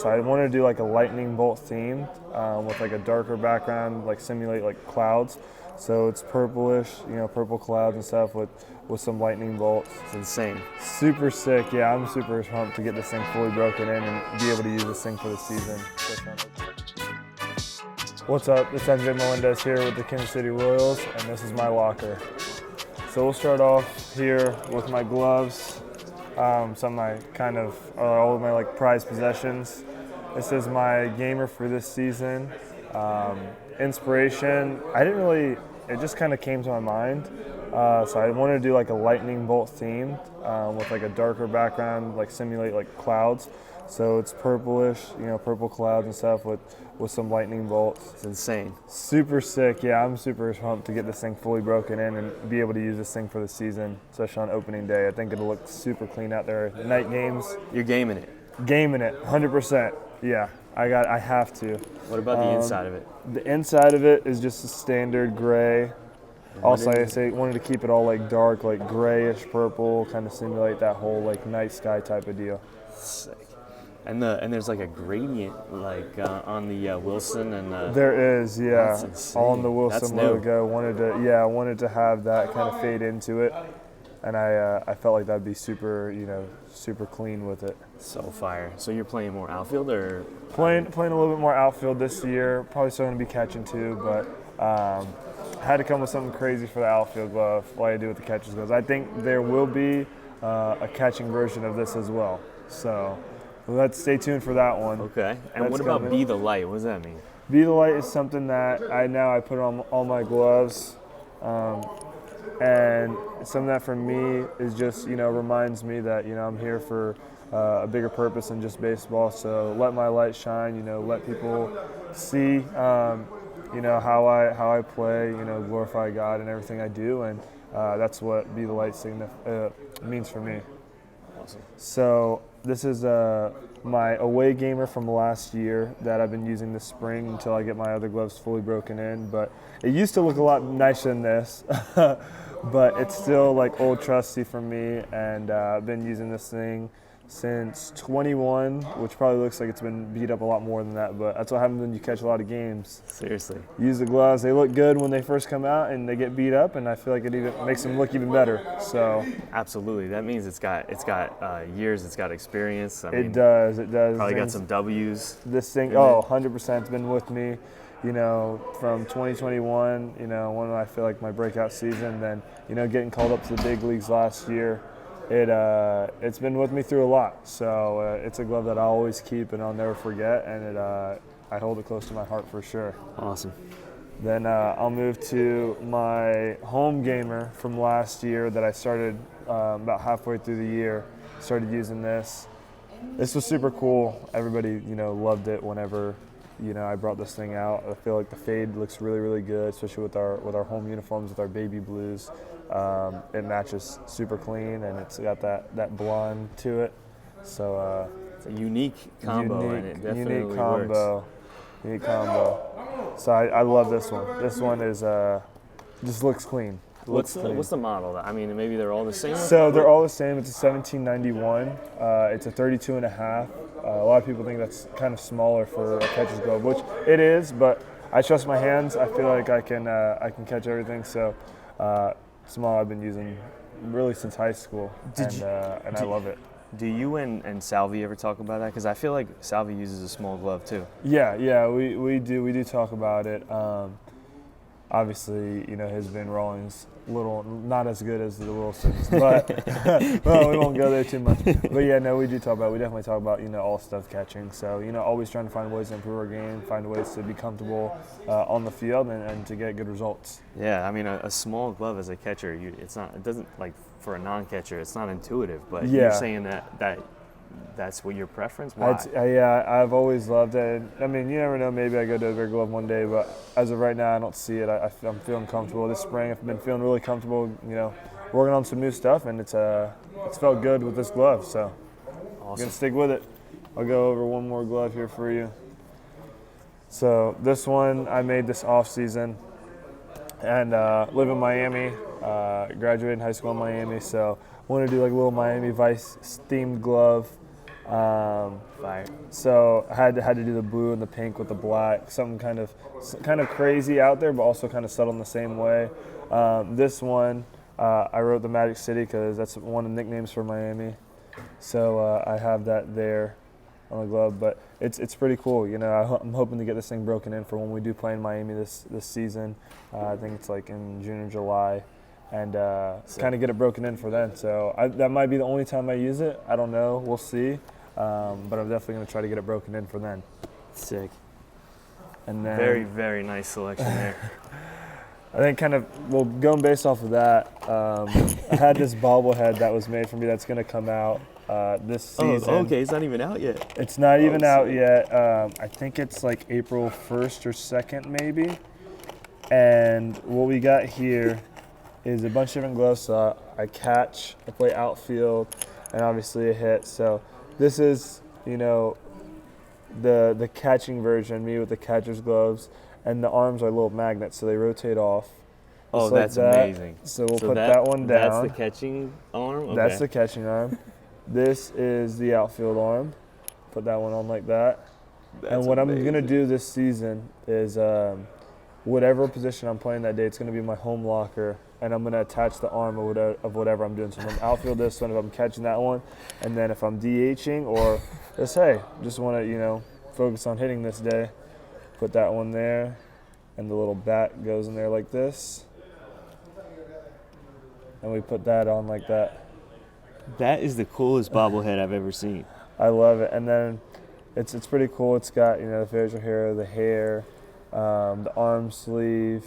So I wanted to do like a lightning bolt theme with like a darker background, like simulate like clouds. So it's purplish, purple clouds and stuff with some lightning bolts. It's insane. Super sick. Yeah, I'm super pumped to get this thing fully broken in and be able to use this thing for the season. What's up? It's Melendez here with the Kansas City Royals, and this is my locker. So we'll start off here with my gloves. Some of my all of my like prized possessions. This is my gamer for this season. Inspiration, it just kind of came to my mind. So I wanted to do like a lightning bolt theme with like a darker background, like simulate like clouds. So it's purplish, purple clouds and stuff with some lightning bolts. It's insane. Super sick. Yeah, I'm super pumped to get this thing fully broken in and be able to use this thing for the season, especially on opening day. I think it'll look super clean out there. Night games. You're gaming it. Gaming it, 100%. Yeah, I have to. What about the inside of it? The inside of it is just a standard gray. Also, I wanted to keep it all like dark, like grayish purple, kind of simulate that whole like night sky type of deal. Sick. And there's like a gradient like on the Wilson and there is, yeah. That's insane. All on the Wilson logo. I wanted to have that kind of fade into it, and I felt like that'd be super, super clean with it. So fire. So you're playing more outfield or playing a little bit more outfield this year? Probably still going to be catching too, but I had to come with something crazy for the outfield glove, like I do with the catcher's gloves. I think there will be a catching version of this as well. So let's stay tuned for that one. Okay. And what about Be the Light? What does that mean? Be the Light is something that I put on all my gloves. And something that for me is just, reminds me that, I'm here for a bigger purpose than just baseball. So let my light shine, let people see, how I play, glorify God in everything I do. And that's what Be the Light means for me. Awesome. So this is my away gamer from last year that I've been using this spring until I get my other gloves fully broken in. But it used to look a lot nicer than this, but it's still like old trusty for me. And I've been using this thing since 21, which probably looks like it's been beat up a lot more than that, but that's what happens when you catch a lot of games. Seriously. Use the gloves. They look good when they first come out, and they get beat up, and I feel like it even makes them look even better. So absolutely, that means it's got years, it's got experience. It does. Probably got some W's. This thing, 100%, it's been with me, from 2021. When I feel like my breakout season, then getting called up to the big leagues last year. It's been with me through a lot, so it's a glove that I'll always keep and I'll never forget, and I hold it close to my heart for sure. Awesome. Then I'll move to my home gamer from last year that I started about halfway through the year. Started using this. This was super cool. Everybody loved it whenever I brought this thing out. I feel like the fade looks really, really good, especially with our home uniforms with our baby blues. It matches super clean, and it's got that blonde to it. So it's a unique combo, and it definitely unique combo. So I love this one. This one is just looks clean. What's the model? Maybe they're all the same? So they're all the same. It's a 1791. It's a 32 and a half. A lot of people think that's kind of smaller for a catcher's glove, which it is, but I trust my hands. I feel like I can catch everything. So small I've been using really since high school, and I love it. Do you and Salvi ever talk about that? Because I feel like Salvi uses a small glove too. Yeah, we do talk about it. Obviously, his Vin Rollins not as good as the Wilsons, but well, we won't go there too much. But yeah, no, we do talk about it. We definitely talk about all stuff catching. So always trying to find ways to improve our game, find ways to be comfortable on the field and to get good results. Yeah, a small glove as a catcher, it doesn't like for a non-catcher, it's not intuitive. But you're saying that's what your preference? Why? I've always loved it. You never know. Maybe I go to a bigger glove one day, but as of right now, I don't see it. I'm feeling comfortable this spring. I've been feeling really comfortable. Working on some new stuff, and it's felt good with this glove. So awesome. I'm gonna stick with it. I'll go over one more glove here for you. So this one I made this off season, and live in Miami. Graduated high school in Miami, so wanted to do like a little Miami Vice themed glove. Fire. So I had to do the blue and the pink with the black, something kind of crazy out there, but also kind of subtle in the same way. This one, I wrote the Magic City because that's one of the nicknames for Miami. So I have that there on the glove, but it's pretty cool. You know, I'm hoping to get this thing broken in for when we do play in Miami this season. I think it's like in June or July, and kind of get it broken in for then. So that might be the only time I use it. I don't know. We'll see. But I'm definitely going to try to get it broken in for then. Sick. And then, very, very nice selection there. I think going based off of that, I had this bobblehead that was made for me that's going to come out this season. Oh, okay. It's not even out yet. It's not even out yet. I think it's like April 1st or 2nd maybe. And what we got here is a bunch of different gloves. So I catch, I play outfield, and obviously a hit. So this is, you know, the catching version, me with the catcher's gloves, and the arms are little magnets, so they rotate off. Oh, like that's amazing. So we'll put that one down. That's the catching arm? Okay. That's the catching arm. This is the outfield arm. Put that one on like that. And what I'm going to do this season is whatever position I'm playing that day, it's going to be my home locker, and I'm going to attach the arm of whatever I'm doing. So if I'm outfield this one, if I'm catching that one, and then if I'm DHing or just, hey, just want to, you know, focus on hitting this day, put that one there, and the little bat goes in there like this. And we put that on like that. That is the coolest bobblehead I've ever seen. I love it. And then it's pretty cool. It's got, you know, the facial hair, the hair, the arm sleeve,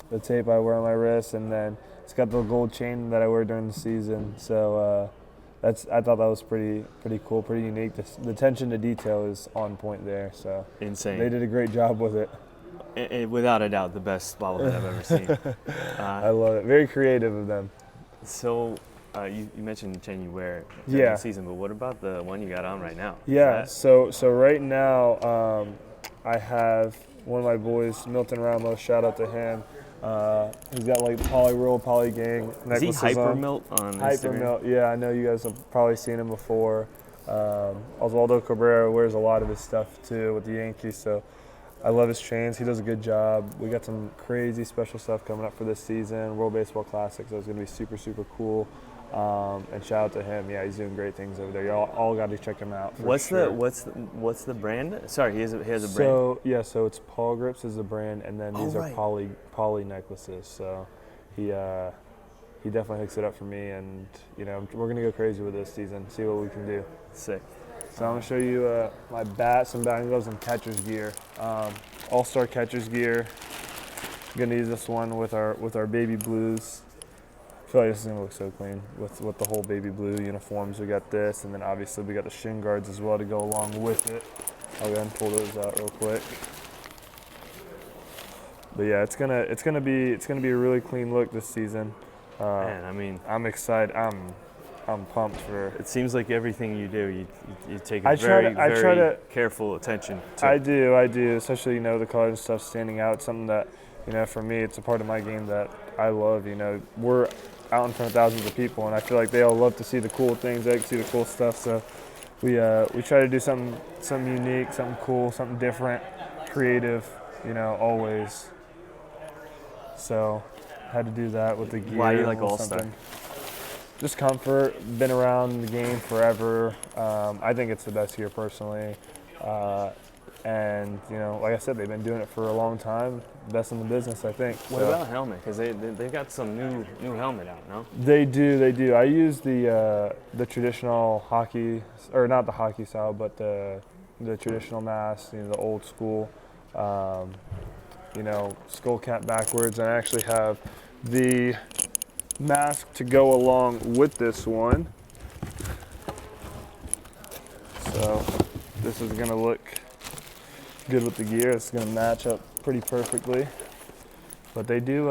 the tape I wear on my wrist, and then it's got the gold chain that I wear during the season. So I thought that was pretty cool, pretty unique. The attention to detail is on point there. So insane. They did a great job with it. Without a doubt, the best bobblehead I've ever seen. I love it. Very creative of them. So you mentioned the chain you wear during the season, but what about the one you got on right now? Yeah. So right now I have one of my boys, Milton Ramos. Shout out to him. He's got like poly gang necklaces. Is he Hypermilt on Instagram? Hypermilt, yeah, I know you guys have probably seen him before. Oswaldo Cabrera wears a lot of his stuff too with the Yankees, so I love his chains. He does a good job. We got some crazy special stuff coming up for this season. World Baseball Classic, so it's going to be super cool. And shout out to him. Yeah, he's doing great things over there. Y'all all got to check him out. What's the brand? Sorry, he has a brand. So it's Paul Grips is the brand, and then these are poly necklaces. So he definitely hooks it up for me, and you know we're gonna go crazy with this season. See what we can do. Sick. So I'm gonna show you my bat, some batting gloves, and catcher's gear. All-star catcher's gear. I'm gonna use this one with our baby blues. I feel like this is gonna look so clean with the whole baby blue uniforms. We got this, and then obviously we got the shin guards as well to go along with it. I'll go ahead and pull those out real quick. But yeah, it's gonna be a really clean look this season. Man, I mean, I'm excited. I'm pumped for. It seems like everything you do, you take a very careful attention to. I do, especially you know the colors and stuff standing out. Something that you know for me, it's a part of my game that I love. You know, we're out in front of thousands of people, and I feel like they all love to see the cool things. They like to see the cool stuff. So we try to do something unique, something cool, something different, creative. You know, always. So had to do that with the gear. Why do you like All-Star? Just comfort. Been around the game forever. I think it's the best gear personally. And you know, like I said, they've been doing it for a long time. Best in the business, I think. What about helmet? Because they've got some new helmet out, no? They do. I use the traditional hockey, or not the hockey style, but the traditional mask. You know, the old school. You know, skull cap backwards. And I actually have the mask to go along with this one. So this is gonna look good with the gear. It's gonna match up pretty perfectly. But they do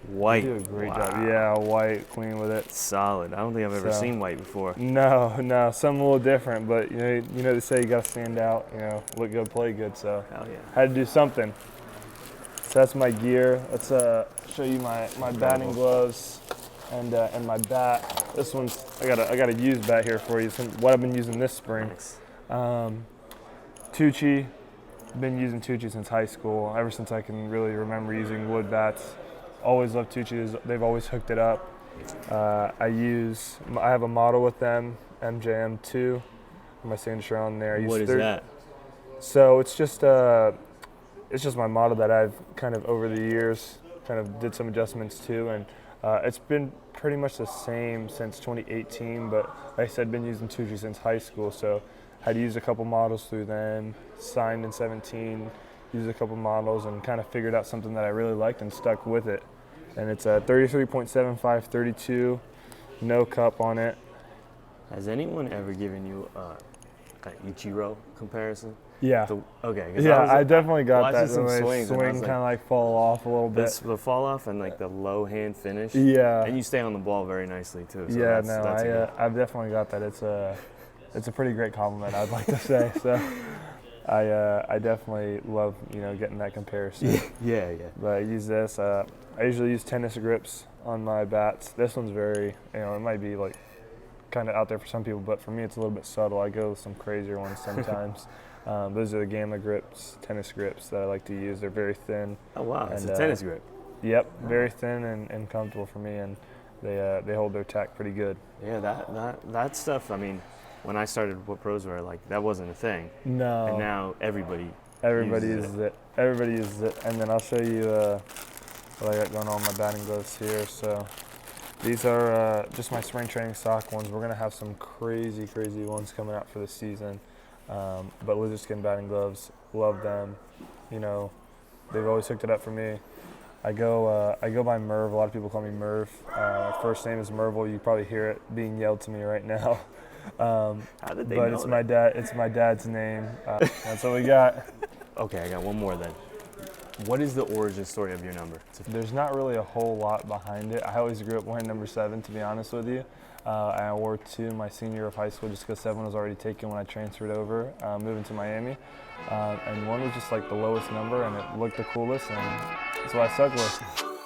white. They do a great job. Yeah, white, clean with it. Solid. I don't think I've ever seen white before. No, something a little different. But you know they say you gotta stand out. You know, look good, play good. So hell yeah, had to do something. So that's my gear. Let's show you my batting gloves. and my bat. This one's I got a used bat here for you. What I've been using this spring. Nice. Tucci. Been using Tucci since high school. Ever since I can really remember using wood bats. Always loved Tucci. They've always hooked it up. I have a model with them, MJM2. My signature on there. What is that? So it's just my model that I've kind of over the years kind of did some adjustments to, and it's been pretty much the same since 2018. But like I said, been using Tucci since high school, so had used a couple models through them. Signed in 17, used a couple models, and kind of figured out something that I really liked and stuck with it. And it's a 33.75 32, no cup on it. Has anyone ever given you an Ichiro comparison? Yeah. Okay. Yeah, I definitely got that. Some The swings swing kind of like fall off a little bit. The fall off and like the low hand finish. Yeah. And you stay on the ball very nicely too. So yeah, I've definitely got that. It's a pretty great compliment, I'd like to say. So I definitely love getting that comparison. Yeah. But I use this. I usually use tennis grips on my bats. This one's very, it might be like kind of out there for some people, but for me it's a little bit subtle. I go with some crazier ones sometimes. Those are the Gamma grips, tennis grips that I like to use. They're very thin. Oh wow, it's a tennis grip. Yep, very thin and comfortable for me, and they hold their tack pretty good. Yeah, that stuff. I mean, when I started what pros were, like that wasn't a thing. No. And now everybody uses it. Everybody uses it. And then I'll show you what I got going on with my batting gloves here. So these are just my spring training sock ones. We're gonna have some crazy ones coming out for the season. But lizard skin batting gloves, love them. They've always hooked it up for me. I go by Merv. A lot of people call me Merv. My first name is Merville. You probably hear it being yelled to me right now. How did they but know it's that? my dad. It's my dad's name. That's what we got. Okay, I got one more then. What is the origin story of your number? There's not really a whole lot behind it. I always grew up wearing number 7, to be honest with you. I wore 2 my senior year of high school just because 7 was already taken when I transferred over, moving to Miami. And 1 was just like the lowest number, and it looked the coolest, and that's what I stuck with.